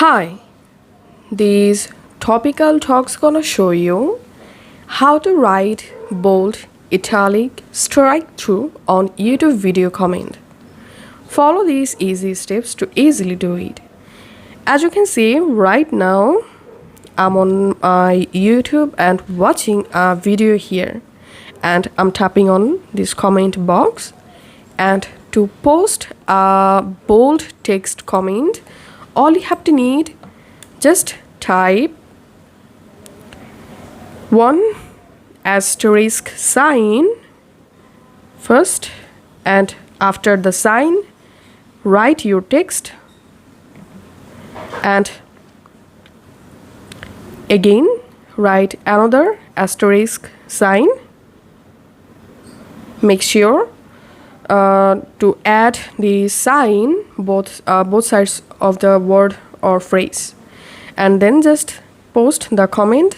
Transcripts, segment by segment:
Hi, these topical talks gonna show you how to write bold, italic, strike through on YouTube video comment. Follow these easy steps to easily do it. As you can see right now, I'm on my YouTube and watching a video here, and I'm tapping on this comment box, and to post a bold text comment, all you have to need, just type one asterisk sign first, and after the sign write your text, and again write another asterisk sign. Make sure to add the sign both sides of the word or phrase, and then just post the comment,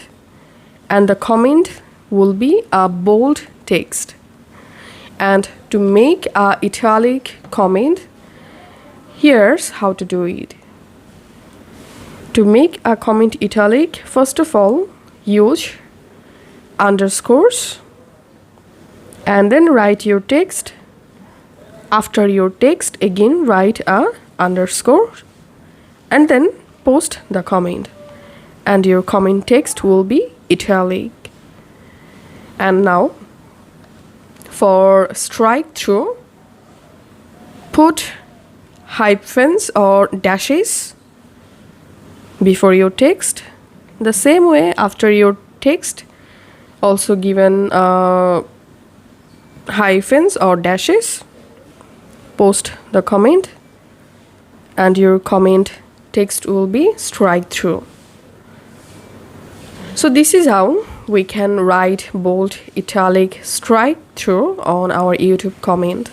and the comment will be a bold text. And to make a italic comment, here's how to do it. To make a comment italic, first of all, use underscores and then write your text. After your text, again write a underscore and then post the comment, and your comment text will be italic. And now for strike through, put hyphens or dashes before your text. The same way, after your text, also given hyphens or dashes, post the comment, and your comment text will be strike through. So this is how we can write bold, italic, strike through on our YouTube comment.